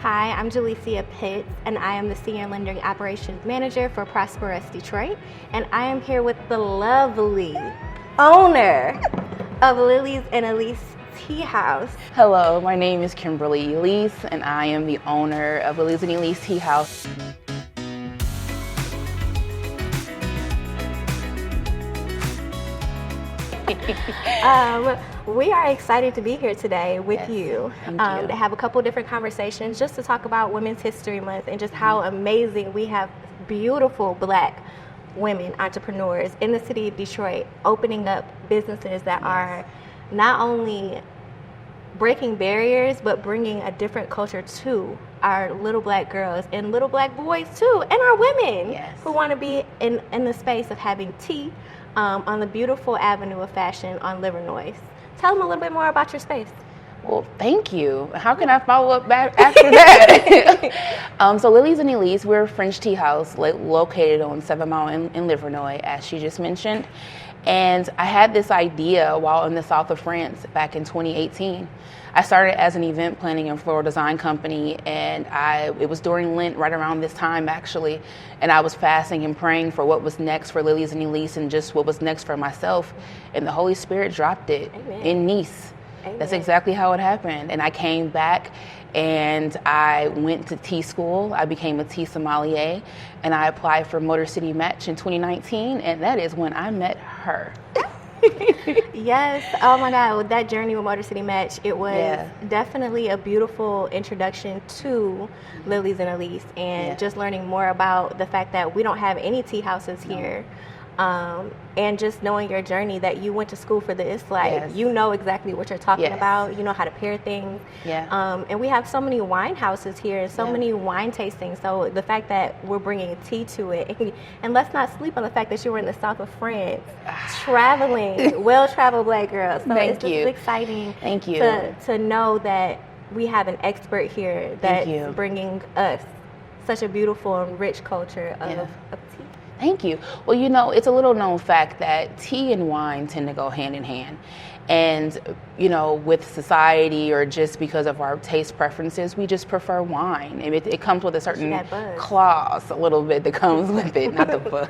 Hi, I'm Ja Lisia Pitts, and I am the Senior Lending Operations Manager for ProsperUs Detroit, and I am here with the lovely owner of Lily's and Elise Tea House. Hello, my name is Kimberly Elise, and I am the owner of Lily's and Elise Tea House. We are excited to be here today with Yes, you, thank you. to have a couple different conversations just to talk about Women's History Month and just how amazing we have beautiful Black women entrepreneurs in the city of Detroit opening up businesses that are not only breaking barriers but bringing a different culture to our little Black girls and little Black boys too, and our women who want to be in the space of having tea on the beautiful avenue of fashion on Livernois. Tell them a little bit more about your space. Well, thank you. How can I follow up back after that? So Lily's and Elise, we're a French tea house located on 7 Mile in Livernois, as she just mentioned. And I had this idea while in the south of France back in 2018. I started as an event planning and floral design company, and it was during Lent, right around this time actually, and I was fasting and praying for what was next for Lily's and Elise and just what was next for myself, and the Holy Spirit dropped it in Nice. Amen. That's exactly how it happened. And I came back and I went to tea school. I became a tea sommelier, and I applied for Motor City Match in 2019, and that is when I met her. Yes. Oh my God. With that journey with Motor City Match, it was definitely a beautiful introduction to Lily's and Elise, and just learning more about the fact that we don't have any tea houses here. And just knowing your journey, that you went to school for this, like you know exactly what you're talking about. You know how to pair things. And we have so many wine houses here and so many wine tastings. So the fact that we're bringing tea to it, and let's not sleep on the fact that you were in the south of France, traveling, well-traveled Black girls. So it's just exciting. Thank you. To know that we have an expert here that's bringing us such a beautiful and rich culture of tea. Thank you. Well, you know, it's a little known fact that tea and wine tend to go hand in hand. And, you know, with society or just because of our taste preferences, we just prefer wine. And it comes with a certain clause a little bit that comes with it, not the buzz.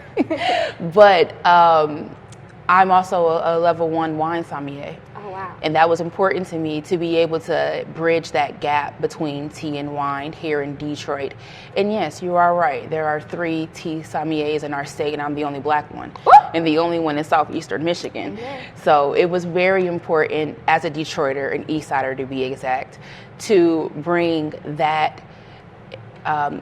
But I'm also a level 1 wine sommelier. Oh, wow. And that was important to me, to be able to bridge that gap between tea and wine here in Detroit. And yes, you are right. There are 3 tea sommeliers in our state, and I'm the only Black one. Woo! And the only one in southeastern Michigan. So it was very important as a Detroiter, an East Sider to be exact, to bring that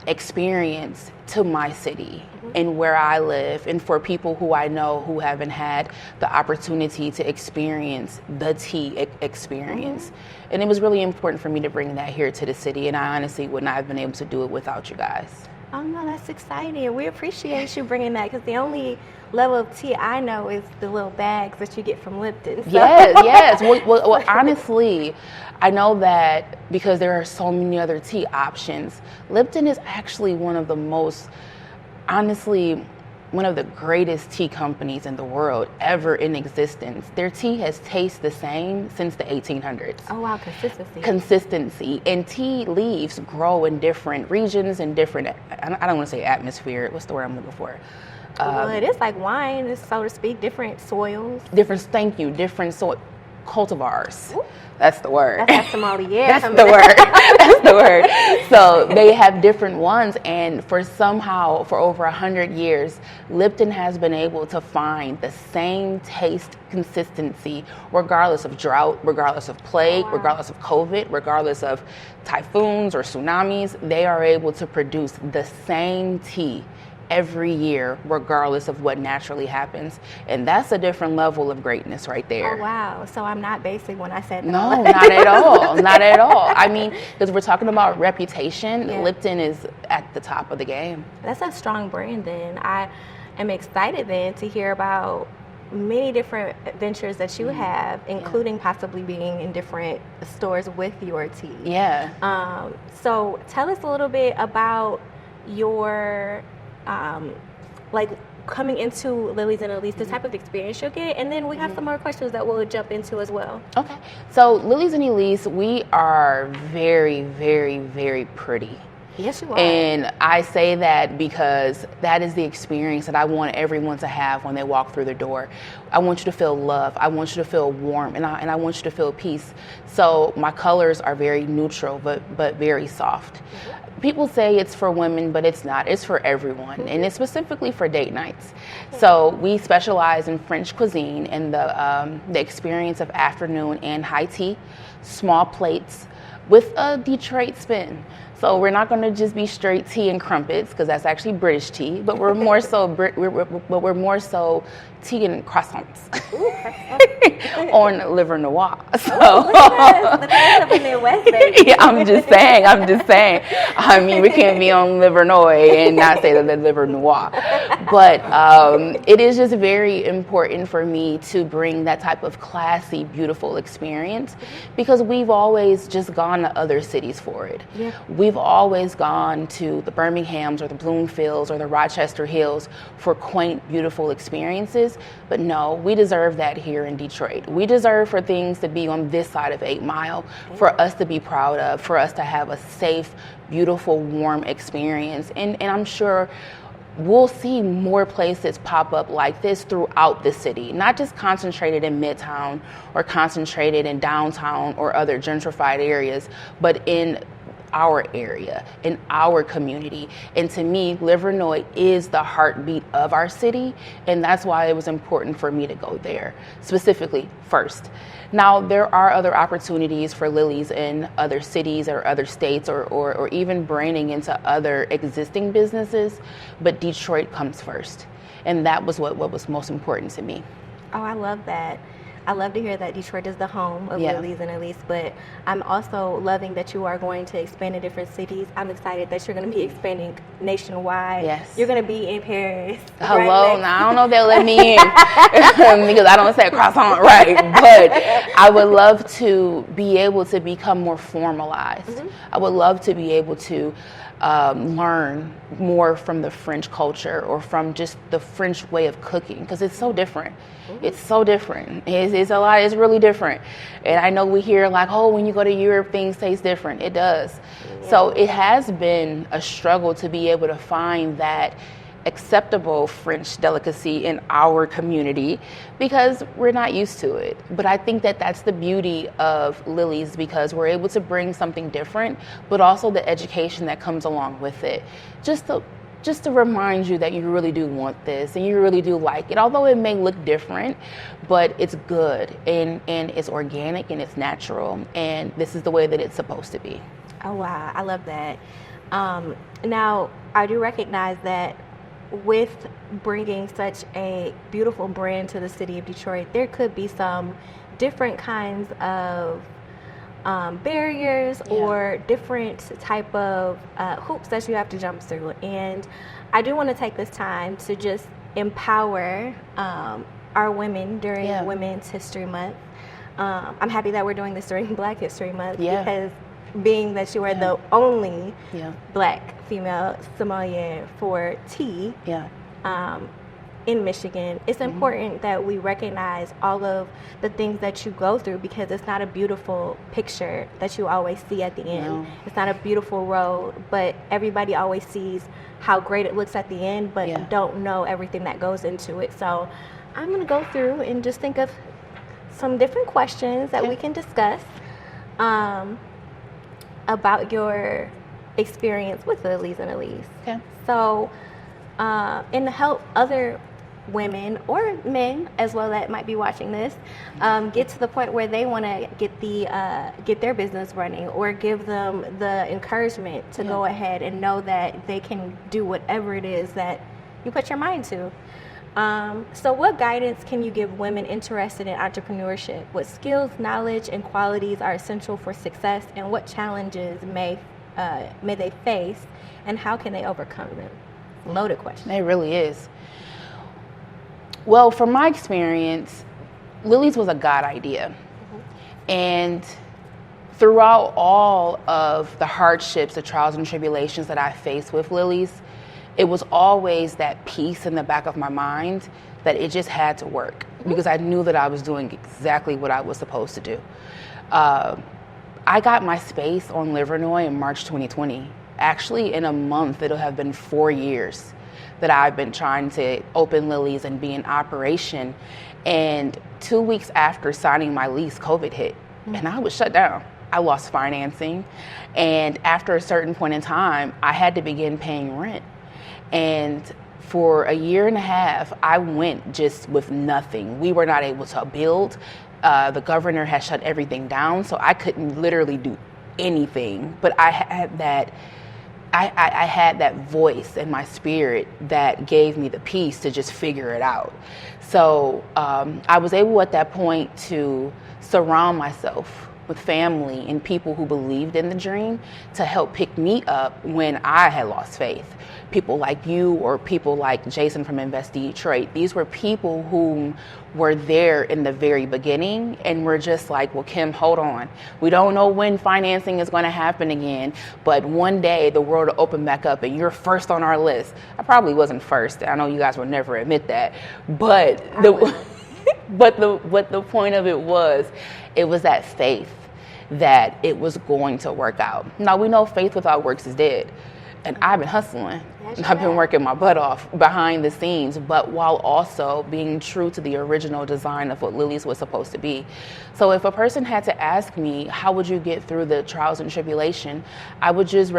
experience to my city and where I live, and for people who I know who haven't had the opportunity to experience the tea experience. And it was really important for me to bring that here to the city, and I honestly would not have been able to do it without you guys. Oh no, that's exciting. We appreciate you bringing that, because the only level of tea I know is the little bags that you get from Lipton. So. Yes. Well, honestly, I know that because there are so many other tea options. Lipton is actually one of the greatest tea companies in the world ever in existence. Their tea has tasted the same since the 1800s. Oh wow, Consistency. And tea leaves grow in different regions and different, I don't want to say atmosphere, what's the word I'm looking for? Well, it is like wine, so to speak, different soils. Different cultivars. Ooh. That's the word. That's sommelier. That's the word. That's the word. So they have different ones, and for over 100 years, Lipton has been able to find the same taste consistency, regardless of drought, regardless of plague, regardless of COVID, regardless of typhoons or tsunamis. They are able to produce the same tea every year, regardless of what naturally happens. And that's a different level of greatness right there. Oh, wow. So I'm not basic when I said that. No, not at all. Not at all. I mean, because we're talking about reputation, Lipton is at the top of the game. That's a strong brand then. I am excited then to hear about many different ventures that you have, including possibly being in different stores with your tea. So tell us a little bit about your coming into Lilies and Elise, the type of experience you'll get, and then we have some more questions that we'll jump into as well. Okay. So Lilies and Elise, we are very, very, very pretty. Yes, you are. And I say that because that is the experience that I want everyone to have when they walk through the door. I want you to feel love. I want you to feel warm, and I want you to feel peace. So my colors are very neutral, but very soft. People say it's for women, but it's not. It's for everyone, and it's specifically for date nights. So we specialize in French cuisine and the experience of afternoon and high tea, small plates with a Detroit spin. So we're not going to just be straight tea and crumpets, because that's actually British tea, but we're more so we're more so tea and croissants on liver noir. So the Midwest, baby. yeah, I'm just saying. I mean, we can't be on liver noir and not say that the liver noir. But it is just very important for me to bring that type of classy, beautiful experience, because we've always just gone to other cities for it. Yeah. We've always gone to the Birminghams or the Bloomfields or the Rochester Hills for quaint, beautiful experiences. But no, we deserve that here in Detroit. We deserve for things to be on this side of 8 Mile, for us to be proud of, for us to have a safe, beautiful, warm experience. And I'm sure we'll see more places pop up like this throughout the city, not just concentrated in Midtown or concentrated in downtown or other gentrified areas, but in our area, in our community. And to me, Livernois is the heartbeat of our city, and that's why it was important for me to go there specifically first. Now, there are other opportunities for Lilies in other cities or other states, or even branding into other existing businesses, but Detroit comes first. And that was what was most important to me. Oh, I love that. I love to hear that Detroit is the home of Lilies and Elise, but I'm also loving that you are going to expand in different cities. I'm excited that you're going to be expanding nationwide. Yes. You're going to be in Paris. Hello, right? Now I don't know if they'll let me in because I don't say croissant right, but I would love to be able to become more formalized. Mm-hmm. I would love to be able to learn more from the French culture or from just the French way of cooking, because it's so different. It's so different. It's a lot. It's really different. And I know we hear like, oh, when you go to Europe, things taste different. It does. Yeah. So it has been a struggle to be able to find that acceptable French delicacy in our community, because we're not used to it. But I think that that's the beauty of Lilies, because we're able to bring something different, but also the education that comes along with it. Just to remind you that you really do want this and you really do like it, although it may look different, but it's good and it's organic and it's natural, and this is the way that it's supposed to be. Oh, wow. I love that. Now, I do recognize that with bringing such a beautiful brand to the city of Detroit, there could be some different kinds of barriers or different type of hoops that you have to jump through. And I do want to take this time to just empower our women during Women's History Month. I'm happy that we're doing this during Black History Month, because being that you are the only Black female sommelier for tea in Michigan, it's important that we recognize all of the things that you go through, because it's not a beautiful picture that you always see at the end. No. It's not a beautiful road, but everybody always sees how great it looks at the end, but don't know everything that goes into it. So I'm going to go through and just think of some different questions that we can discuss about your experience with Lilies and Elise. Okay. So, and to help other women or men as well that might be watching this get to the point where they want to get their business running, or give them the encouragement to go ahead and know that they can do whatever it is that you put your mind to. So what guidance can you give women interested in entrepreneurship? What skills, knowledge, and qualities are essential for success, and what challenges may they face, and how can they overcome them? Loaded question. It really is. Well, from my experience, Lilies was a God idea. Mm-hmm. And throughout all of the hardships, the trials and tribulations that I faced with Lilies, it was always that piece in the back of my mind that it just had to work, because I knew that I was doing exactly what I was supposed to do. I got my space on Livernois in March 2020. Actually, in a month, it'll have been 4 years that I've been trying to open Lily's and be in operation. And 2 weeks after signing my lease, COVID hit, and I was shut down. I lost financing. And after a certain point in time, I had to begin paying rent. And for a year and a half, I went just with nothing. We were not able to build. The governor had shut everything down, so I couldn't literally do anything. But I had that voice in my spirit that gave me the peace to just figure it out. So I was able at that point to surround myself with family and people who believed in the dream to help pick me up when I had lost faith. People like you or people like Jason from Invest Detroit. These were people who were there in the very beginning and were just like, well, Kim, hold on. We don't know when financing is going to happen again, but one day the world will open back up and you're first on our list. I probably wasn't first. I know you guys will never admit that, but the point of it was that faith that it was going to work out. Now we know faith without works is dead. And I've been hustling. I've been working my butt off behind the scenes, but while also being true to the original design of what Lily's was supposed to be. So if a person had to ask me, how would you get through the trials and tribulation? I would just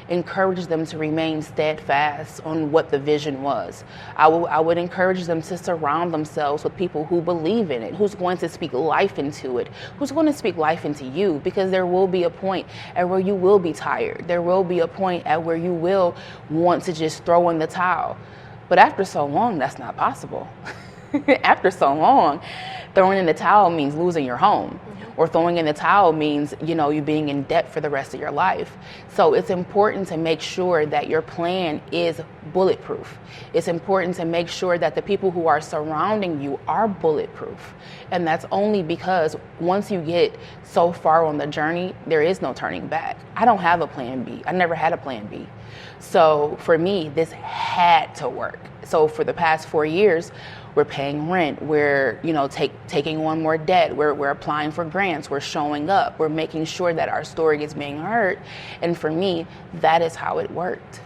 encourage them to remain steadfast on what the vision was. I would encourage them to surround themselves with people who believe in it, who's going to speak life into it, who's going to speak life into you, because there will be a point at where you will be tired. There will be a point at where you will want to just throw in the towel. But after so long, that's not possible. After so long, throwing in the towel means losing your home. Or throwing in the towel means, you being in debt for the rest of your life. So it's important to make sure that your plan is bulletproof. It's important to make sure that the people who are surrounding you are bulletproof. And that's only because once you get so far on the journey, there is no turning back. I don't have a plan B. I never had a plan B. So for me, this had to work. So for the past 4 years, we're paying rent, we're taking on more debt, we're applying for grants, we're showing up, we're making sure that our story is being heard. And for me, that is how it worked.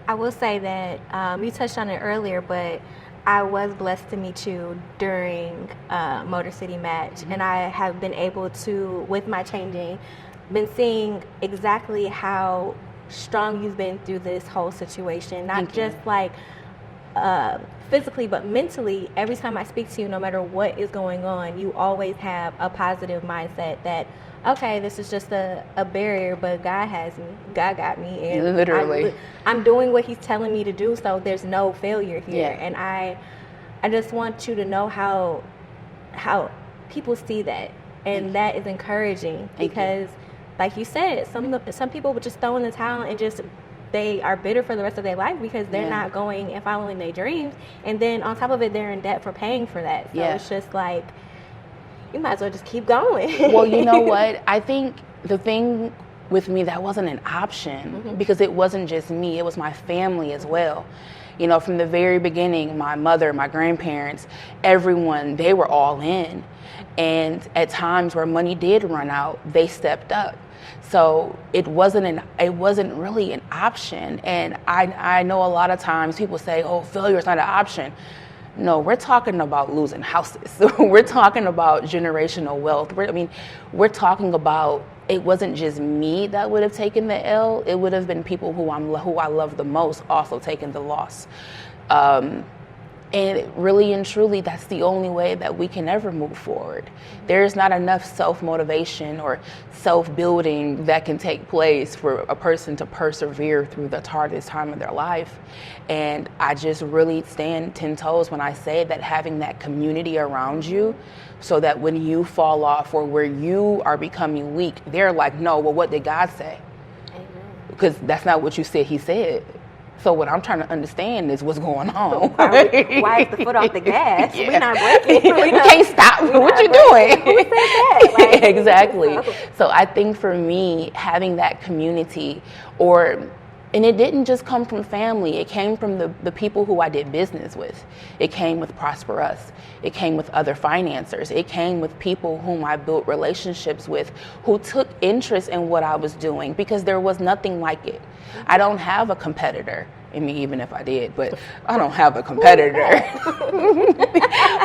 I will say that you touched on it earlier, but I was blessed to meet you during Motor City Match, and I have been able to, with my changing, been seeing exactly how strong you've been through this whole situation, not just like physically, but mentally. Every time I speak to you, no matter what is going on, you always have a positive mindset that, okay, this is just a barrier, but God has me. God got me. And literally, I'm doing what he's telling me to do, so there's no failure here. Yeah. And I just want you to know how people see that. And that is encouraging. Because, like you said, some people would just throw in the towel and just, they are bitter for the rest of their life because they're not going and following their dreams. And then on top of it, they're in debt for paying for that. So it's just like, you might as well just keep going. Well, you know what? I think the thing with me, that wasn't an option because it wasn't just me. It was my family as well. From the very beginning, my mother, my grandparents, everyone, they were all in. And at times where money did run out, they stepped up. So it wasn't really an option. And I know a lot of times people say, oh, failure is not an option. No, we're talking about losing houses. We're talking about generational wealth. We're talking about, it wasn't just me that would have taken the L. It would have been people who I love the most also taking the loss. And really and truly, that's the only way that we can ever move forward. There's not enough self-motivation or self-building that can take place for a person to persevere through the hardest time of their life. And I just really stand 10 toes when I say that having that community around you, so that when you fall off or where you are becoming weak, they're like, no, well, what did God say? Amen. Because that's not what you said he said. So what I'm trying to understand is what's going on. Why is the foot off the gas? Yeah. We're not breaking. We can't stop. What you doing? Who said that? Exactly. So I think for me, having that community, or And it didn't just come from family. It came from the people who I did business with. It came with ProsperUs. It came with other financiers. It came with people whom I built relationships with who took interest in what I was doing because there was nothing like it. I don't have a competitor. I mean, even if I did, but I don't have a competitor.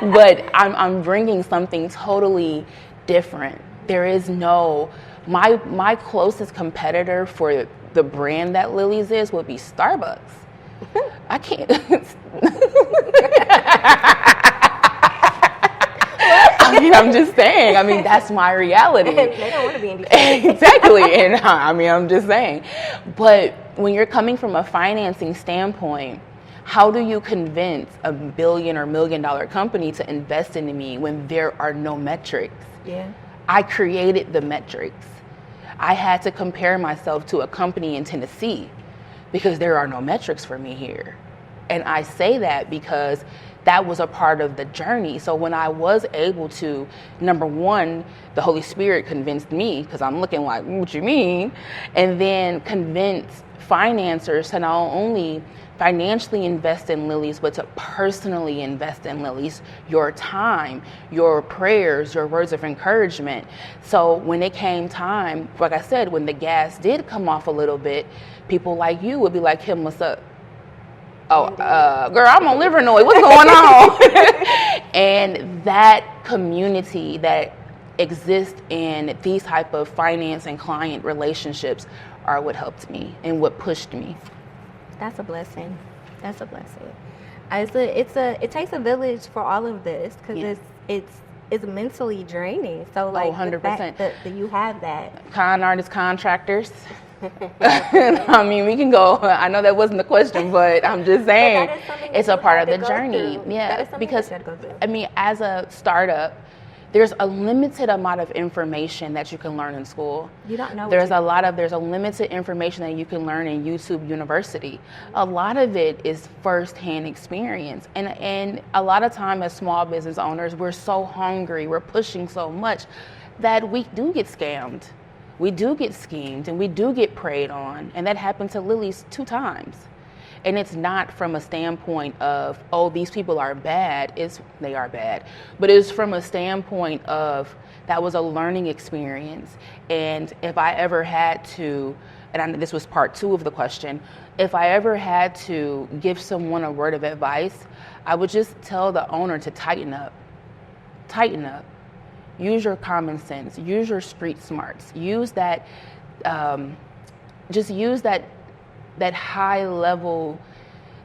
But I'm bringing something totally different. There is no, my closest competitor for the brand that Lily's is would be Starbucks. I can't. I mean, I'm just saying. I mean, that's my reality. They don't want to be in Detroit. Exactly. And I mean, I'm just saying. But when you're coming from a financing standpoint, how do you convince a $1 billion or $1 million company to invest in me when there are no metrics? Yeah. I created the metrics. I had to compare myself to a company in Tennessee because there are no metrics for me here. And I say that because that was a part of the journey. So when I was able to, number one, the Holy Spirit convinced me, because I'm looking like, what you mean? And then convince financiers to not only financially invest in Lily's, but to personally invest in Lily's, your time, your prayers, your words of encouragement. So when it came time, like I said, when the gas did come off a little bit, people like you would be like, Kim, what's up? Oh, girl, I'm on Livernois. What's going on? And that community that exists in these type of finance and client relationships are what helped me and what pushed me. That's a blessing. That's a blessing. It takes a village for all of this because it's mentally draining. So like 100%. The fact that you have that. Con artists, contractors. I mean, we can go. I know that wasn't the question, but I'm just saying it's a part of the journey. Yeah, because I mean, as a startup, there's a limited amount of information that you can learn in school. You don't know. There's a limited information that you can learn in YouTube University. A lot of it is firsthand experience, and a lot of time as small business owners, we're so hungry, we're pushing so much that we do get scammed. We do get schemed and we do get preyed on. And that happened to Lily's 2 times. And it's not from a standpoint of, oh, these people are bad. They are bad. But it's from a standpoint of that was a learning experience. And if I ever had to, and this was part 2 of the question, if I ever had to give someone a word of advice, I would just tell the owner to tighten up. Tighten up. Use your common sense, use your street smarts, use that, just use that high level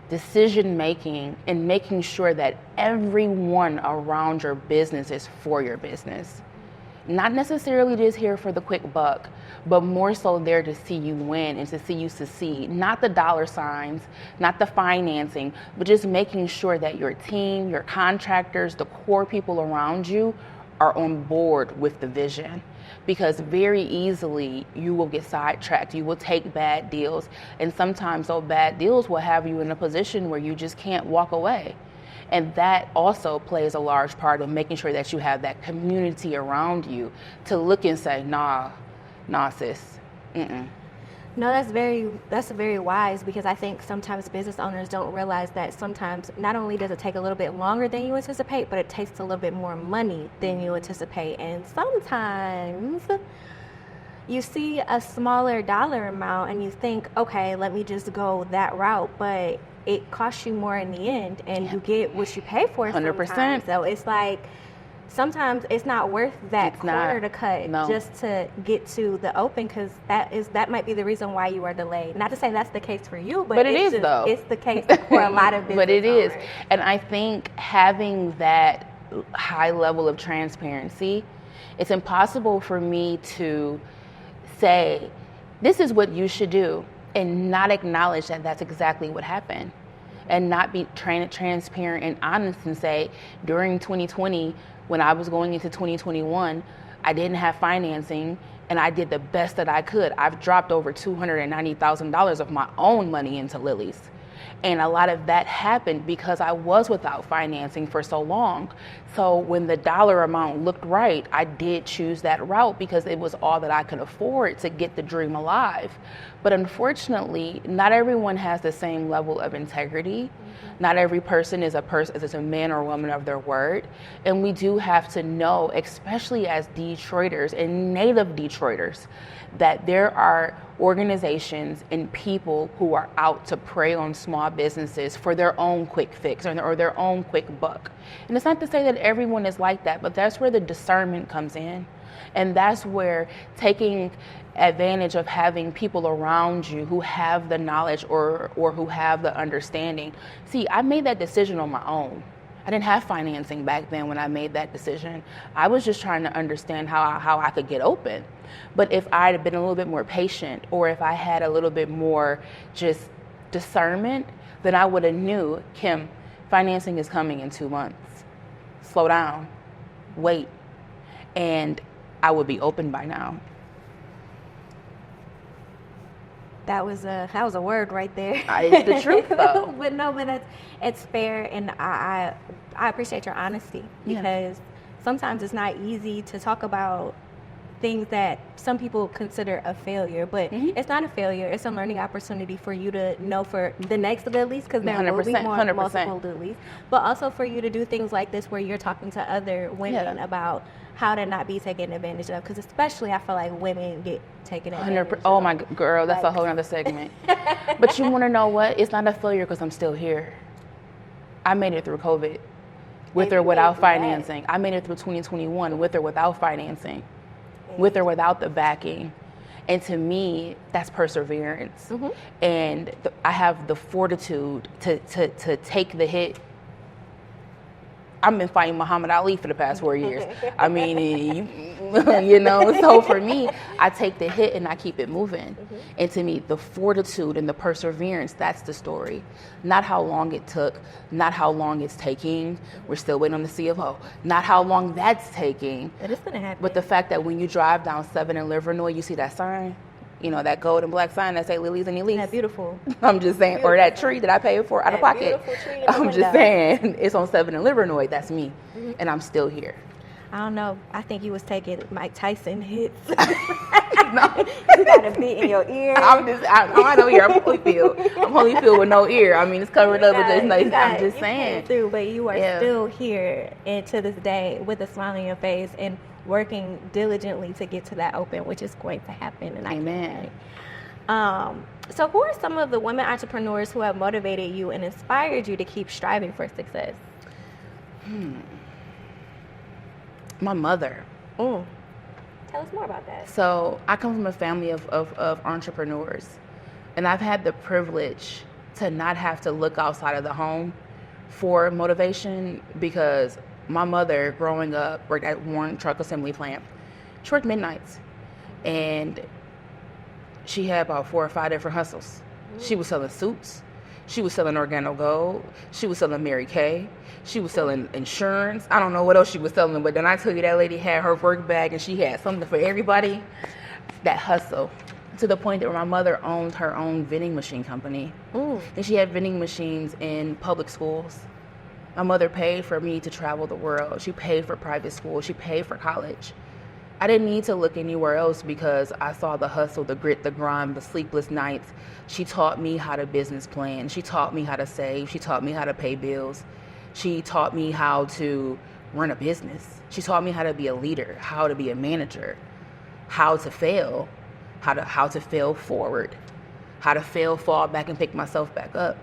decision making and making sure that everyone around your business is for your business. Not necessarily just here for the quick buck, but more so there to see you win and to see you succeed. Not the dollar signs, not the financing, but just making sure that your team, your contractors, the core people around you are on board with the vision, because very easily you will get sidetracked. You will take bad deals, and sometimes those bad deals will have you in a position where you just can't walk away. And that also plays a large part of making sure that you have that community around you to look and say, nah sis, mm-mm. No, that's very wise, because I think sometimes business owners don't realize that sometimes not only does it take a little bit longer than you anticipate, but it takes a little bit more money than you anticipate. And sometimes you see a smaller dollar amount and you think, okay, let me just go that route, but it costs you more in the end, and you get what you pay for 100%. sometimes. So it's like, sometimes it's not worth that corner to cut just to get to the open, because that might be the reason why you are delayed. Not to say that's the case for you, but it is though. It's the case for a lot of business But it is. owners. And I think having that high level of transparency, it's impossible for me to say, this is what you should do, and not acknowledge that that's exactly what happened. And not be transparent and honest and say, during 2020, when I was going into 2021, I didn't have financing and I did the best that I could. I've dropped over $290,000 of my own money into Lily's. And a lot of that happened because I was without financing for so long. So when the dollar amount looked right, I did choose that route because it was all that I could afford to get the dream alive. But unfortunately, not everyone has the same level of integrity. Mm-hmm. Not every person is a man or woman of their word. And we do have to know, especially as Detroiters and native Detroiters, that there are organizations and people who are out to prey on small businesses for their own quick fix or their own quick buck. And it's not to say that everyone is like that, but that's where the discernment comes in. And that's where taking advantage of having people around you who have the knowledge or who have the understanding. See, I made that decision on my own. I didn't have financing back then when I made that decision. I was just trying to understand how I could get open. But if I had been a little bit more patient, or if I had a little bit more just discernment, then I would have knew, Kim, financing is coming in 2 months. Slow down, wait, and I would be open by now. That was a word right there. It's the truth, though. but it's fair, and I appreciate your honesty, because sometimes it's not easy to talk about things that some people consider a failure, but it's not a failure. It's a learning opportunity for you to know for the next Lilies, because there will be more 100%. multiple Lilies, but also for you to do things like this where you're talking to other women about how to not be taken advantage of, because especially I feel like women get taken advantage of. Oh my girl, that's a whole other segment. But you want to know what? It's not a failure because I'm still here. I made it through COVID with or without financing. I made it through 2021 with or without financing, with or without the backing. And to me, that's perseverance. Mm-hmm. And I have the fortitude to take the hit. I've been fighting Muhammad Ali for the past 4 years. I mean, so for me, I take the hit and I keep it moving. Mm-hmm. And to me, the fortitude and the perseverance, that's the story. Not how long it took, not how long it's taking. We're still waiting on the CFO. Not how long that's taking. It is going to happen. But the fact that when you drive down 7 in Livernois, you see that sign, that gold and black sign that say Lilies and Elise. That beautiful. I'm just saying, or that tree that I paid for out of pocket. I'm just saying, it's on 7 in Livernois. That's me, and I'm still here. I don't know. I think you was taking Mike Tyson hits. No. You got a beat in your ear. I don't hear. I'm Holyfield with no ear. I mean, it's covered up with this nice. I'm just saying. Through, but you are still here, and to this day, with a smile on your face and working diligently to get to that open, which is going to happen. And amen. So who are some of the women entrepreneurs who have motivated you and inspired you to keep striving for success? My mother. Tell us more about that. So I come from a family of entrepreneurs, and I've had the privilege to not have to look outside of the home for motivation, because my mother, growing up, worked at Warren Truck Assembly Plant. She worked midnights, and she had about 4 or 5 different hustles. She was selling suits. She was selling Organo Gold. She was selling Mary Kay. She was selling insurance. I don't know what else she was selling, but then I tell you, that lady had her work bag, and she had something for everybody. That hustle, to the point that my mother owned her own vending machine company. And she had vending machines in public schools. My mother paid for me to travel the world. She paid for private school. She paid for college. I didn't need to look anywhere else because I saw the hustle, the grit, the grind, the sleepless nights. She taught me how to business plan. She taught me how to save. She taught me how to pay bills. She taught me how to run a business. She taught me how to be a leader, how to be a manager, how to fail, how to fail forward, how to fail, fall back, and pick myself back up.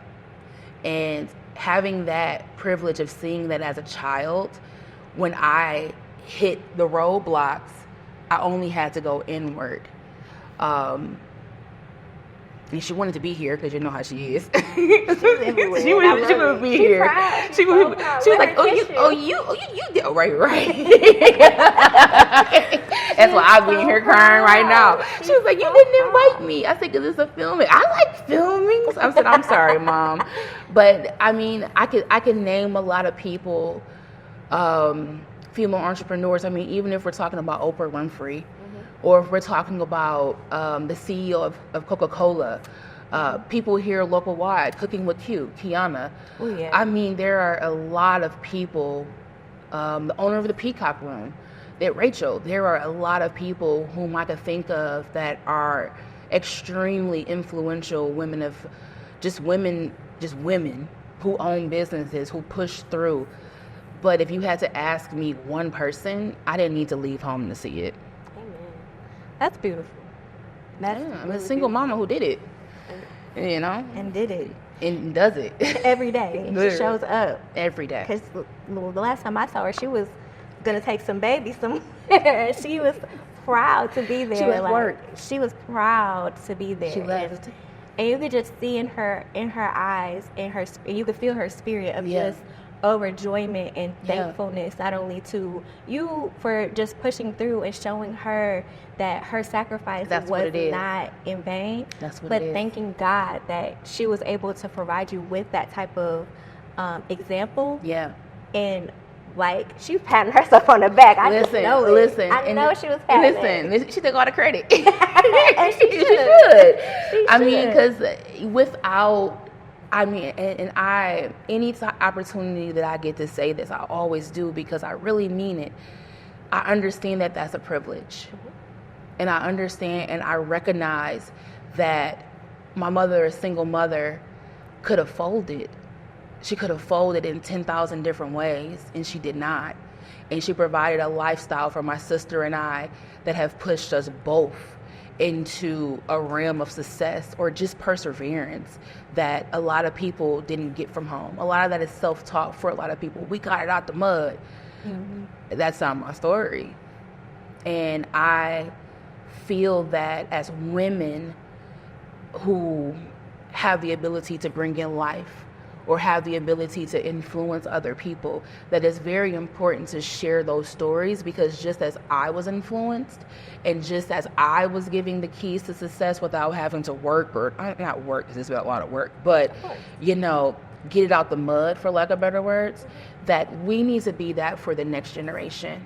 And having that privilege of seeing that as a child, when I hit the roadblocks, I only had to go inward. And she wanted to be here because you know how she is. she would be here. She was like, you did right. That's why I'm being here crying right now. She was like, you didn't invite me. I said, 'cause it's a filming. I like filming. I said, I'm sorry, Mom. But I mean, I could name a lot of people, female entrepreneurs. I mean, even if we're talking about Oprah Winfrey, or if we're talking about the CEO of Coca-Cola, People here local wide, Cooking with Q, Kiana. Oh, yeah. I mean, there are a lot of people, the owner of the Peacock Room, that Rachel, there are a lot of people whom I could think of that are extremely influential women who own businesses, who push through. But if you had to ask me one person, I didn't need to leave home to see it. Amen. That's beautiful. That's I'm a single mama who did it, you know? And did it. And does it. Every day. She shows up. Every day. Because the last time I saw her, she was going to take some babies somewhere. She was proud to be there. She left work. She was proud to be there. She left. And you could just see in her eyes, and you could feel her spirit of just overjoyment and thankfulness, not only to you for just pushing through and showing her that her sacrifice was not in vain, but thanking God that she was able to provide you with that type of example. Yeah. And like, she was patting herself on the back. I know she was patting it. She took all the credit. And she should. I mean, because any opportunity that I get to say this, I always do, because I really mean it. I understand that that's a privilege. Mm-hmm. And I understand and I recognize that my mother, a single mother, could have folded. She could have folded in 10,000 different ways, and she did not. And she provided a lifestyle for my sister and I that have pushed us both into a realm of success or just perseverance that a lot of people didn't get from home. A lot of that is self-taught for a lot of people. We got it out the mud. Mm-hmm. That's not my story. And I feel that as women who have the ability to bring in life or have the ability to influence other people, that it's very important to share those stories, because just as I was influenced and just as I was giving the keys to success without having to work, or not work because it's a lot of work, but, get it out the mud, for lack of better words, that we need to be that for the next generation.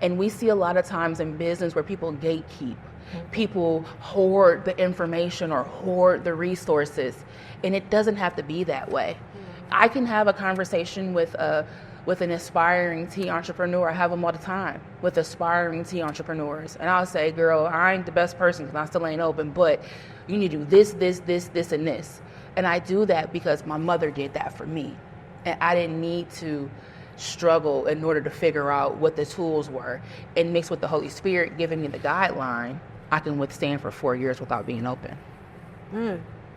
And we see a lot of times in business where people gatekeep. People hoard the information or hoard the resources, and it doesn't have to be that way. I can have a conversation with an aspiring tea entrepreneur. I have them all the time with aspiring tea entrepreneurs, and I'll say, "Girl, I ain't the best person because I still ain't open, but you need to do this, and this." And I do that because my mother did that for me, and I didn't need to struggle in order to figure out what the tools were. And mixed with the Holy Spirit giving me the guideline, I can withstand for 4 years without being open.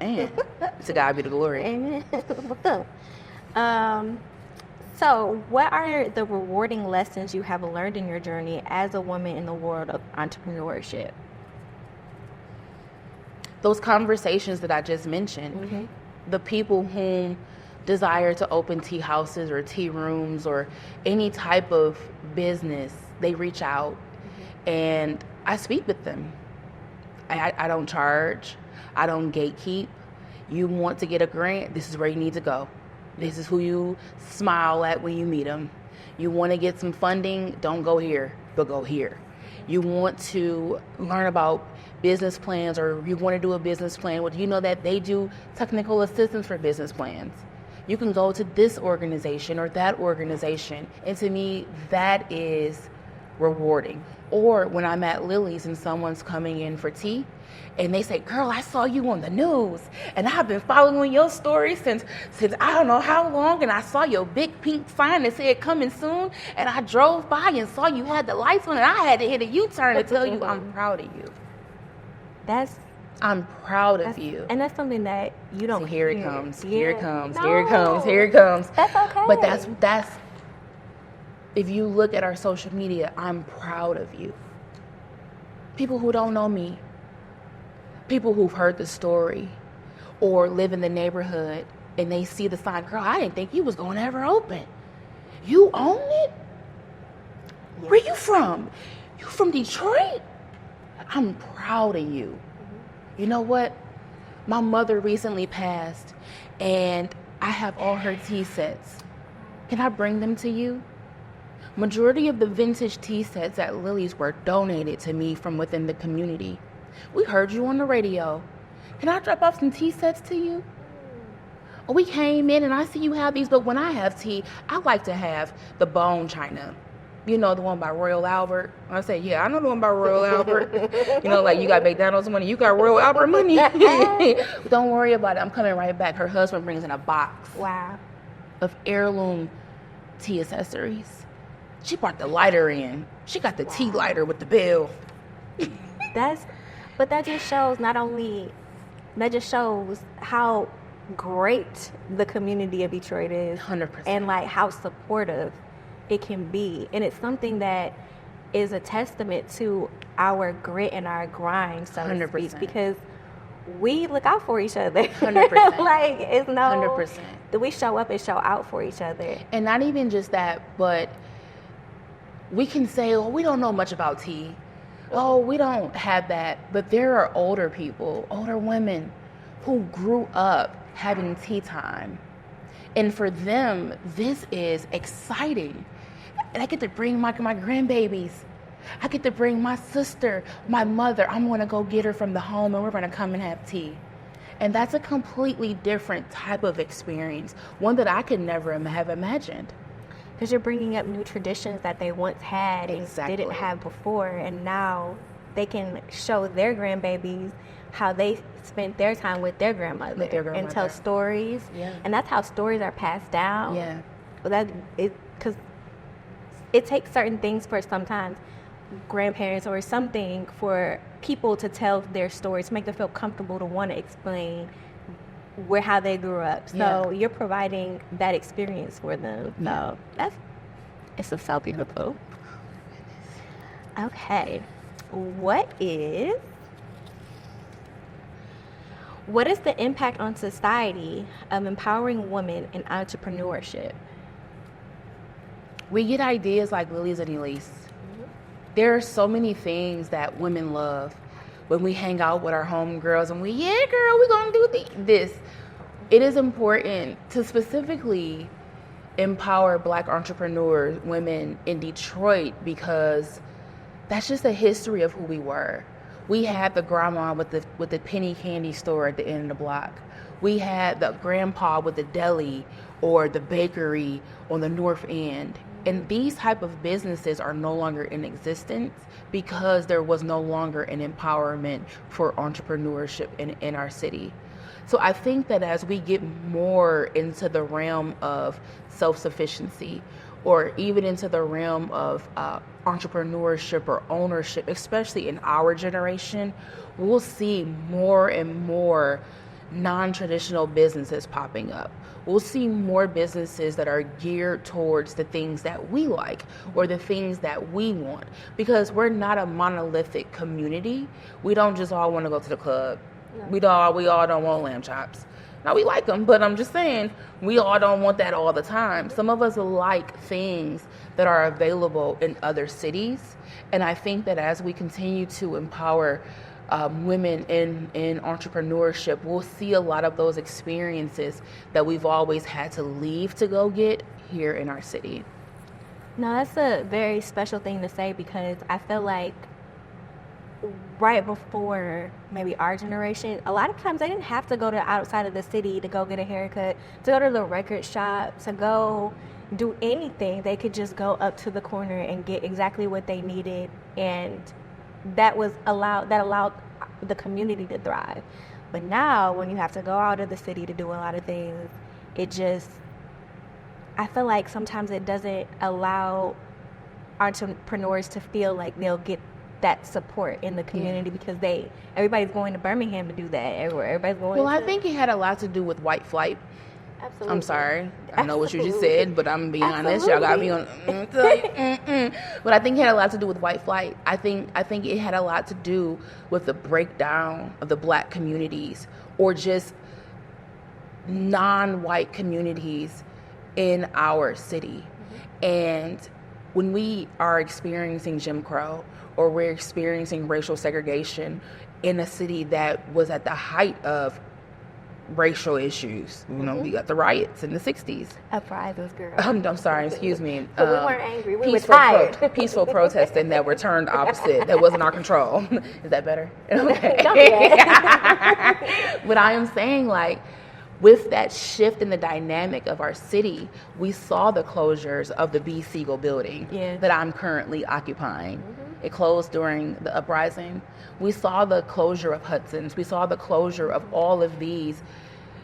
And to God be the glory. Amen. So what are the rewarding lessons you have learned in your journey as a woman in the world of entrepreneurship? Those conversations that I just mentioned, mm-hmm. The people whom desire to open tea houses or tea rooms or any type of business, they reach out, mm-hmm. and I speak with them. I don't charge. I don't gatekeep. You want to get a grant, this is where you need to go. This is who you smile at when you meet them. You want to get some funding, don't go here, but go here. You want to learn about business plans, or you want to do a business plan, well, you know that they do technical assistance for business plans. You can go to this organization or that organization. And to me, that is rewarding. Or when I'm at Lily's and someone's coming in for tea and they say, "Girl, I saw you on the news and I've been following your story since I don't know how long, and I saw your big pink sign that said coming soon, and I drove by and saw you had the lights on and I had to hit a U-turn to tell you I'm proud of you." I'm proud of you. And that's something that you don't hear. Here it comes. Here it comes. No. Here it comes. Here it comes. That's okay. But that's if you look at our social media, I'm proud of you. People who don't know me, people who've heard the story or live in the neighborhood and they see the sign, "Girl, I didn't think you was going to ever open. You own it? Yes. Where you from? You from Detroit? I'm proud of you." You know what? My mother recently passed, and I have all her tea sets. Can I bring them to you? Majority of the vintage tea sets at Lily's were donated to me from within the community. We heard you on the radio. Can I drop off some tea sets to you? Oh, we came in and I see you have these, but when I have tea, I like to have the bone china. You know, the one by Royal Albert. I say, yeah, I know the one by Royal Albert. You know, like you got McDonald's money, you got Royal Albert money. Don't worry about it. I'm coming right back. Her husband brings in a box of heirloom tea accessories. She brought the lighter in. She got the tea lighter with the bell. But that just shows how great the community of Detroit is. 100%. And like how supportive it can be. And it's something that is a testament to our grit and our grind, so 100%. To speak, because we look out for each other. 100%. Like, it's 100%. That we show up and show out for each other. And not even just that, but we can say, oh, we don't know much about tea. Oh, we don't have that. But there are older people, older women who grew up having tea time. And for them, this is exciting. And I get to bring my grandbabies. I get to bring my sister, my mother. I'm going to go get her from the home and we're going to come and have tea. And that's a completely different type of experience, one that I could never have imagined. Because you're bringing up new traditions that they once had and didn't have before. And now they can show their grandbabies how they spent their time with their grandmother. And tell stories. Yeah. And that's how stories are passed down. Yeah. Because it takes certain things for sometimes grandparents or something for people to tell their stories, to make them feel comfortable to want to explain how they grew up. So you're providing that experience for them. So it's so beautiful. Okay. What is the impact on society of empowering women in entrepreneurship? We get ideas like Lilies and Elise. There are so many things that women love. When we hang out with our homegirls and we're going to do this. It is important to specifically empower Black entrepreneurs, women in Detroit, because that's just a history of who we were. We had the grandma with the penny candy store at the end of the block. We had the grandpa with the deli or the bakery on the north end. And these type of businesses are no longer in existence because there was no longer an empowerment for entrepreneurship in our city. So I think that as we get more into the realm of self-sufficiency, or even into the realm of entrepreneurship or ownership, especially in our generation, we'll see more and more non-traditional businesses popping up. We'll see more businesses that are geared towards the things that we like or the things that we want, because we're not a monolithic community. We don't just all want to go to the club. No. We all don't want lamb chops. Now, we like them, but I'm just saying, we all don't want that all the time. Some of us like things that are available in other cities. And I think that as we continue to empower women in entrepreneurship, we'll see a lot of those experiences that we've always had to leave to go get here in our city. No, that's a very special thing to say, because I feel like right before maybe our generation, a lot of times they didn't have to go to outside of the city to go get a haircut, to go to the record shop, to go do anything. They could just go up to the corner and get exactly what they needed, and that allowed the community to thrive. But now when you have to go out of the city to do a lot of things, I feel like sometimes it doesn't allow entrepreneurs to feel like they'll get that support in the community, because everybody's going to Birmingham to do that. Everybody's going. Well, I think it had a lot to do with white flight. Absolutely. I'm sorry. I know what you just said, but I'm being honest. Y'all got me on. But I think it had a lot to do with white flight. I think it had a lot to do with the breakdown of the Black communities, or just non-white communities in our city. Mm-hmm. And when we are experiencing Jim Crow, or we're experiencing racial segregation in a city that was at the height of racial issues. You know, we got the riots in the 60s. Uprisings, girl. I'm sorry, excuse me. But we weren't angry. We were tired. Peaceful protesting that were turned opposite. That wasn't our control. Is that better? Okay. Don't do that. But I am saying, like, with that shift in the dynamic of our city, we saw the closures of the B. Siegel building that I'm currently occupying. It closed during the uprising. We saw the closure of Hudson's. We saw the closure of all of these,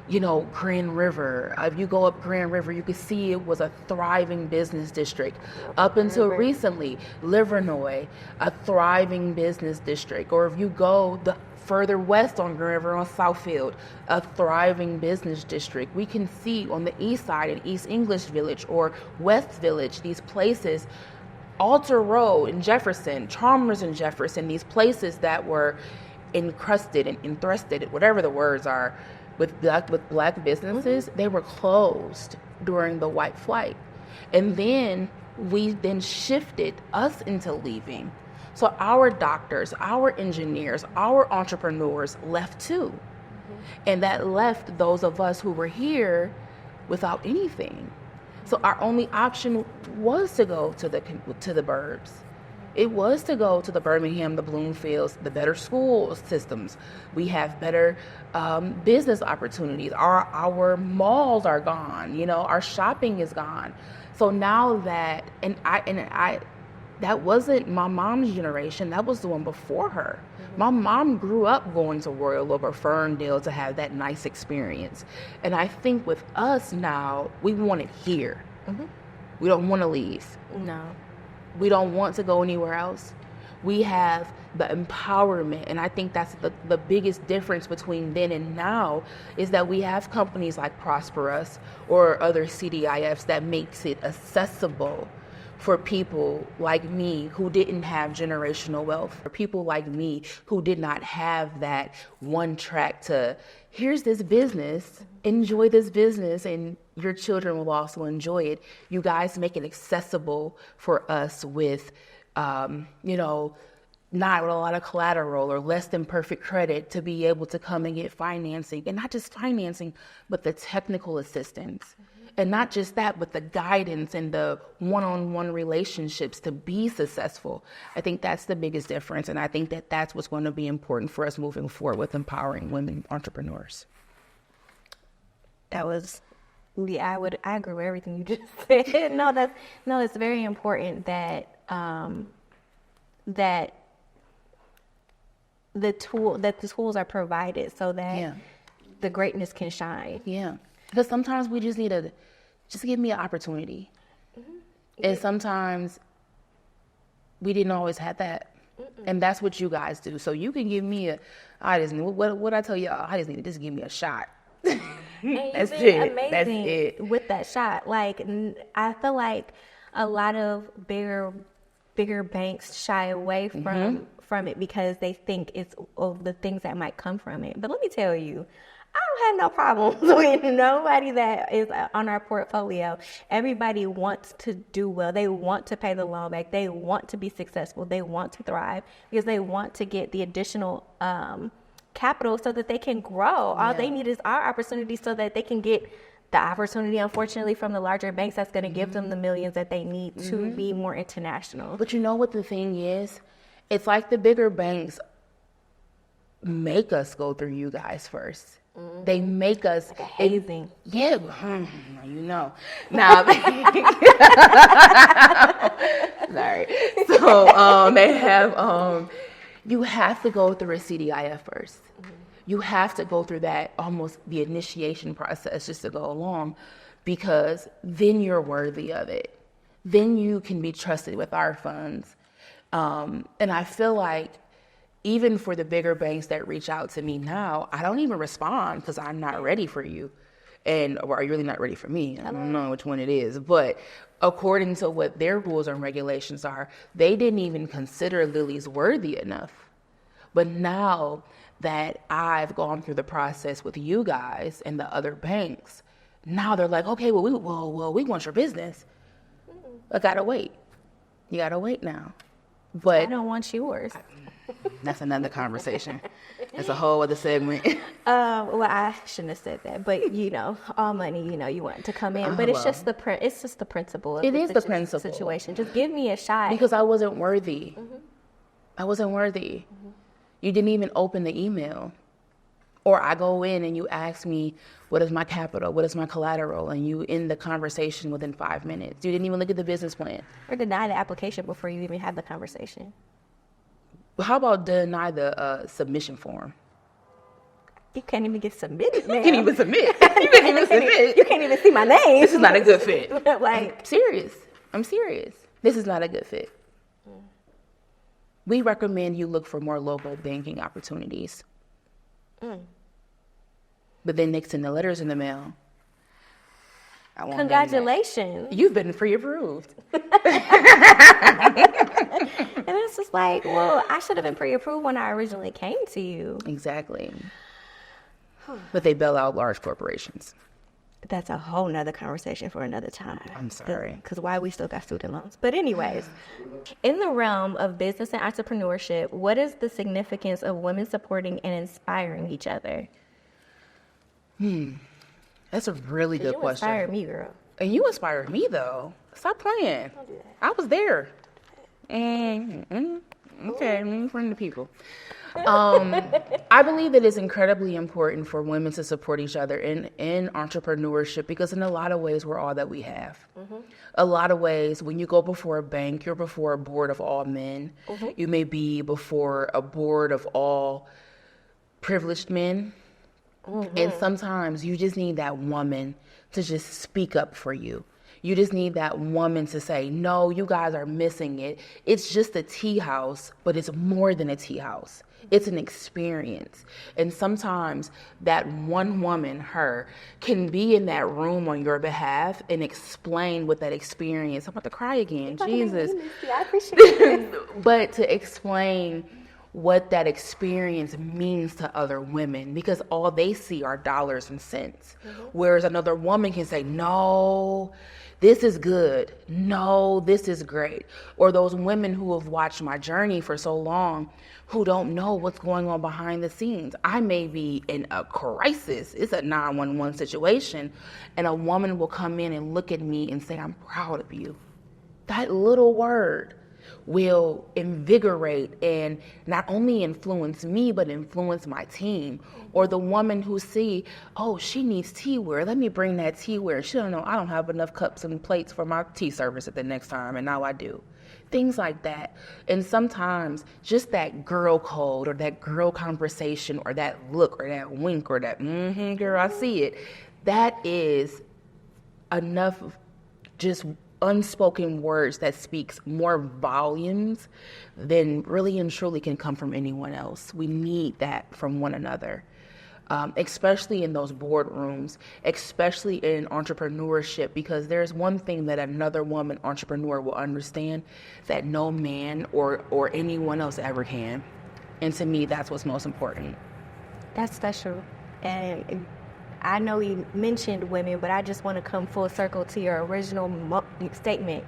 you know, Grand River. If you go up Grand River, you can see it was a thriving business district. Up until recently, Livernois, a thriving business district. Or if you go further west on Grand River, on Southfield, a thriving business district. We can see on the east side in East English Village or West Village, these places, Alter Road in Jefferson, Chalmers in Jefferson, these places that were encrusted and enthrusted, whatever the words are, with black businesses, they were closed during the white flight. And then we then shifted us into leaving. So our doctors, our engineers, our entrepreneurs left too. And that left those of us who were here without anything. So our only option was to go to the burbs. It was to go to the Birmingham, the Bloomfields, the better school systems. We have better business opportunities. Our malls are gone. You know, our shopping is gone. So now that, and I that wasn't my mom's generation. That was the one before her. My mom grew up going to Royal Oak or Ferndale to have that nice experience. And I think with us now, we want it here. We don't want to leave. No. We don't want to go anywhere else. We have the empowerment, and I think that's the biggest difference between then and now, is that we have companies like ProsperUs or other CDIFs that makes it accessible for people like me who didn't have generational wealth, for people like me who did not have that one track to, here's this business, enjoy this business, and your children will also enjoy it. You guys make it accessible for us with, you know, not with a lot of collateral or less than perfect credit to be able to come and get financing. And not just financing, but the technical assistance. And not just that, but the guidance and the one-on-one relationships to be successful. I think that's the biggest difference. And I think that that's what's going to be important for us moving forward with empowering women entrepreneurs. That was, I agree with everything you just said. No, it's very important that that the tools are provided so that the greatness can shine. Yeah. Because sometimes we just need just give me an opportunity. And sometimes we didn't always have that. And that's what you guys do. So you can give me what I tell y'all, I just need to just give me a shot. That's it. Amazing that's it. With that shot. Like, I feel like a lot of bigger banks shy away from it because they think it's the things that might come from it. But let me tell you, I don't have no problems with nobody that is on our portfolio. Everybody wants to do well. They want to pay the loan back. They want to be successful. They want to thrive because they want to get the additional capital so that they can grow. All they need is our opportunity so that they can get the opportunity, unfortunately, from the larger banks that's going to give them the millions that they need to be more international. But you know what the thing is? It's like the bigger banks make us go through you guys first. They make us like a hazing. You know. Now, sorry. So they have. You have to go through a CDIF first. You have to go through that almost the initiation process just to go along, because then you're worthy of it. Then you can be trusted with our funds. And I feel like, even for the bigger banks that reach out to me now, I don't even respond because I'm not ready for you. Or are you really not ready for me? I don't know which one it is. But according to what their rules and regulations are, they didn't even consider Lily's worthy enough. But now that I've gone through the process with you guys and the other banks, now they're like, okay, we want your business. I gotta wait. You gotta wait now. But I don't want yours. That's another conversation. That's a whole other segment. Well, I shouldn't have said that, but all money, you want to come in, but it's just the principle. Of the principle situation. Just give me a shot. Because I wasn't worthy. I wasn't worthy. You didn't even open the email, Or I go in and you ask me, what is my capital? What is my collateral? And you end the conversation within 5 minutes. You didn't even look at the business plan. Or deny the application before you even have the conversation. How about deny the submission form? You can't even get submitted, man. You can't even submit. You can't even submit. You can't even see my name. This is not a good fit. Like, I'm serious. This is not a good fit. We recommend you look for more local banking opportunities. But then next in the letters in the mail, congratulations. You've been pre-approved. And it's just like, well, I should have been pre-approved when I originally came to you. Exactly. But they bail out large corporations. That's a whole nother conversation for another time. I'm sorry. Because why we still got student loans. But anyways, in the realm of business and entrepreneurship, what is the significance of women supporting and inspiring each other? That's a really good question. You inspired me, girl. And you inspired me, though. Stop playing. Don't do that. I was there. Okay, in front of the people. I believe that it's incredibly important for women to support each other in entrepreneurship, because in a lot of ways, we're all that we have. A lot of ways, when you go before a bank, you're before a board of all men. You may be before a board of all privileged men. And sometimes you just need that woman to just speak up for you. You just need that woman to say, no, you guys are missing it. It's just a tea house, but it's more than a tea house. It's an experience. And sometimes that one woman, her, can be in that room on your behalf and explain what that experience. I'm about to cry again. Jesus. I appreciate it. But to explain what that experience means to other women, because all they see are dollars and cents. Whereas another woman can say, no, this is good. No, this is great. Or those women who have watched my journey for so long who don't know what's going on behind the scenes. I may be in a crisis. It's a 911 situation. And a woman will come in and look at me and say, I'm proud of you. That little word will invigorate and not only influence me, but influence my team. Or the woman who see, oh, she needs teaware. Let me bring that teaware. She don't know, I don't have enough cups and plates for my tea service at the next time, and now I do. Things like that. And sometimes just that girl code or that girl conversation or that look or that wink or that, girl, I see it. That is enough of just unspoken words that speaks more volumes than really and truly can come from anyone else. We need that from one another, especially in those boardrooms, especially in entrepreneurship, because there's one thing that another woman entrepreneur will understand that no man or anyone else ever can. And to me, that's what's most important. That's special. And I know you mentioned women, but I just want to come full circle to your original statement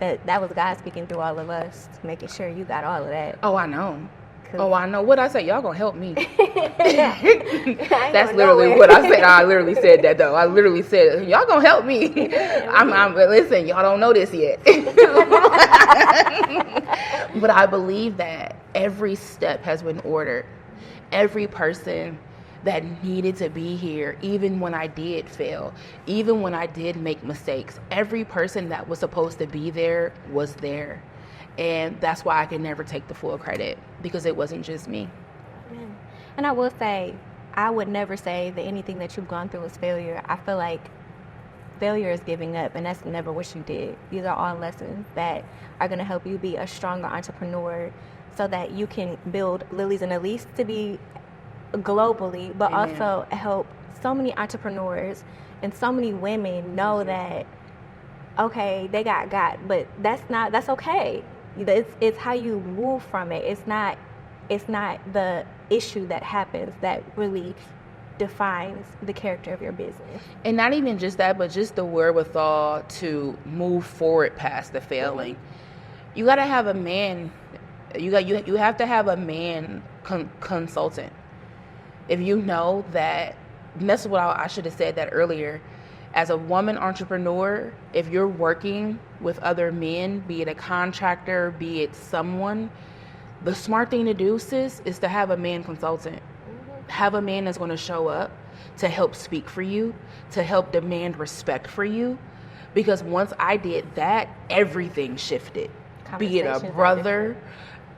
that was God speaking through all of us, making sure you got all of that. Oh, I know. What I say? Y'all gonna help me. That's literally nowhere. what I said. I literally said that, though. I literally said, y'all gonna help me. Listen, y'all don't know this yet. But I believe that every step has been ordered. Every person that needed to be here, even when I did fail, even when I did make mistakes, every person that was supposed to be there was there. And that's why I can never take the full credit, because it wasn't just me. And I will say, I would never say that anything that you've gone through is failure. I feel like failure is giving up, and that's never what you did. These are all lessons that are going to help you be a stronger entrepreneur so that you can build Lilies and Elise to be globally, but Amen. Also help so many entrepreneurs and so many women know that, okay, they got, but that's okay. It's how you move from it. It's not the issue that happens that really defines the character of your business. And not even just that, but just the wherewithal to move forward past the failing. You got to have a man. You have to have a man consultant. If you know that, and that's what I should have said that earlier. As a woman entrepreneur, if you're working with other men, be it a contractor, be it someone, the smart thing to do, sis, is to have a man consultant. have a man that's going to show up to help speak for you, to help demand respect for you. Because once I did that, everything shifted. Be it a brother,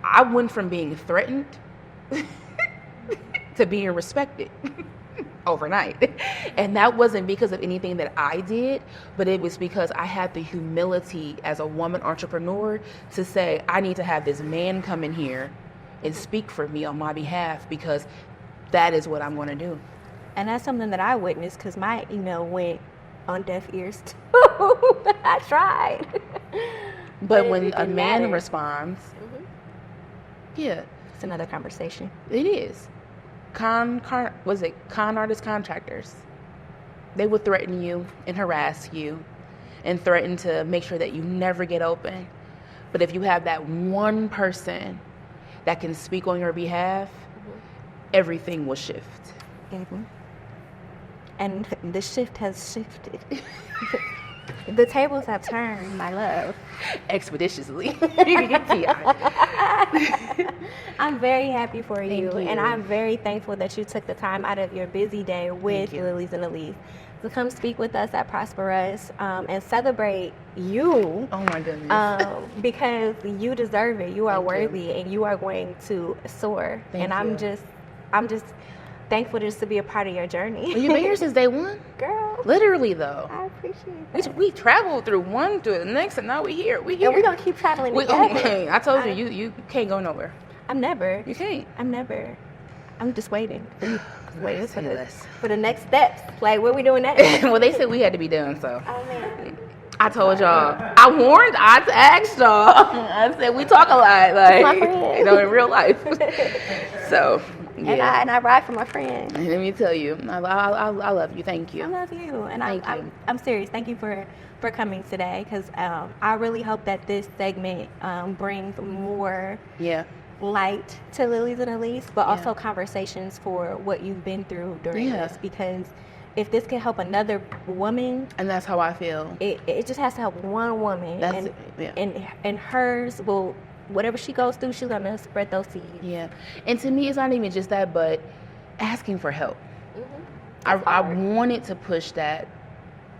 I went from being threatened to being respected overnight. And that wasn't because of anything that I did, but it was because I had the humility as a woman entrepreneur to say, I need to have this man come in here and speak for me on my behalf, because that is what I'm going to do. And that's something that I witnessed, because my email went on deaf ears too. I tried. But when a man responds, yeah. It's another conversation. It is. Con artist contractors. They would threaten you and harass you and threaten to make sure that you never get open. But if you have that one person that can speak on your behalf, everything will shift. Mm-hmm. And the shift has shifted. The tables have turned, my love. Expeditiously. I'm very happy for you. Thank you. And I'm very thankful that you took the time out of your busy day with Lilies and Elise to come speak with us at ProsperUs and celebrate you. Oh my goodness. Because you deserve it. You are worthy, you. and you are going to soar. Thank and you. I'm just thankful just to be a part of your journey. Well, you've been here since day one? Girl. Literally, though. I appreciate that. We traveled through one to the next, and now we're here. And we're going to keep traveling together. I told you can't go nowhere. I'm never. You can't. I'm just waiting for the next steps. Like, what are we doing next? Well, they said we had to be done, so. Oh, man. I told y'all. I asked y'all. I said, we talk a lot, like, my friend. you know, in real life. So, yeah. And I ride for my friend. And let me tell you, I love you. Thank you. I love you. And Thank you. I'm serious. Thank you for coming today, because I really hope that this segment brings more light to Lilies and Elise, but also conversations for what you've been through during this, because if this can help another woman, and that's how I feel, it just has to help one woman, and hers will, whatever she goes through, she's gonna spread those seeds. Yeah. And to me, it's not even just that, but asking for help. I wanted to push that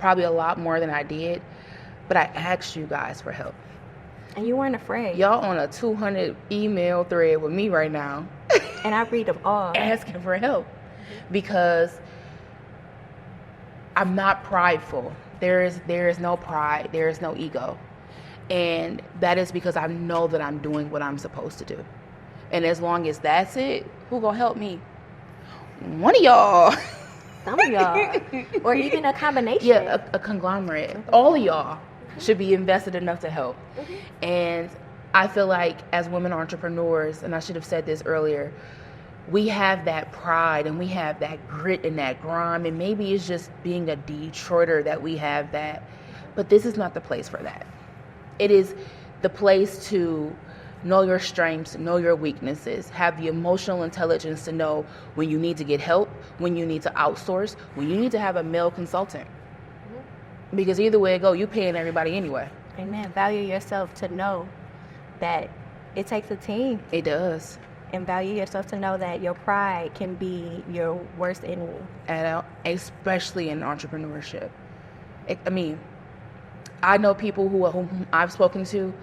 probably a lot more than I did, but I asked you guys for help. And you weren't afraid. Y'all on a 200 email thread with me right now. And I read them all. Asking for help. Because I'm not prideful. There is no pride. There is no ego. And that is because I know that I'm doing what I'm supposed to do. And as long as that's it, who gonna help me? One of y'all. Some of y'all. Or even a combination. Yeah, a conglomerate. All of y'all should be invested enough to help. And I feel like as women entrepreneurs, and I should have said this earlier, we have that pride and we have that grit and that grime, and maybe it's just being a Detroiter that we have that, but this is not the place for that. It is the place to know your strengths, know your weaknesses, have the emotional intelligence to know when you need to get help, when you need to outsource, when you need to have a male consultant. Because either way it go, you paying everybody anyway. Amen. Value yourself to know that it takes a team. It does. And value yourself to know that your pride can be your worst enemy. And especially in entrepreneurship. I know people whom I've spoken to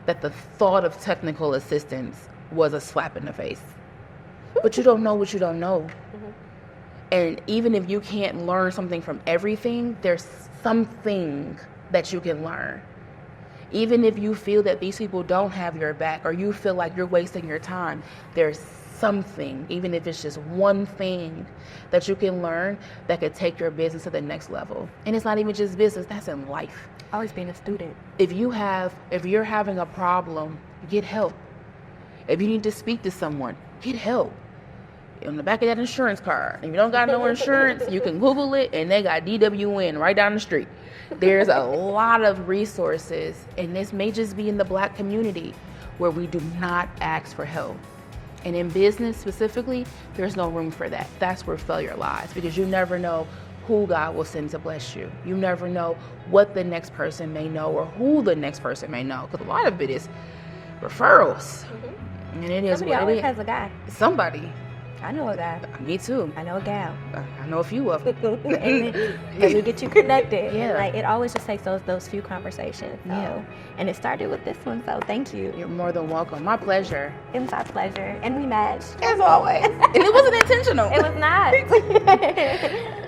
that the thought of technical assistance was a slap in the face. But you don't know what you don't know. And even if you can't learn something from everything, there's something that you can learn. Even if you feel that these people don't have your back, or you feel like you're wasting your time, there's something, even if it's just one thing that you can learn that could take your business to the next level. And it's not even just business, that's in life. Always being a student. If you're having a problem, get help. If you need to speak to someone, get help. On the back of that insurance card, if you don't got no insurance, you can Google it, and they got DWN right down the street. There's a lot of resources, and this may just be in the Black community where we do not ask for help. And in business specifically, there's no room for that. That's where failure lies, because you never know who God will send to bless you. You never know what the next person may know or who the next person may know, because a lot of it is referrals. And it is Somebody what always it is. has a guy. Somebody. I know a guy. Me too. I know a gal. I know a few of them. And we get you connected. Yeah. Like, it always just takes those few conversations. So. Yeah. And it started with this one, so thank you. You're more than welcome. My pleasure. It was our pleasure. And we matched. As always. And it wasn't intentional. It was not.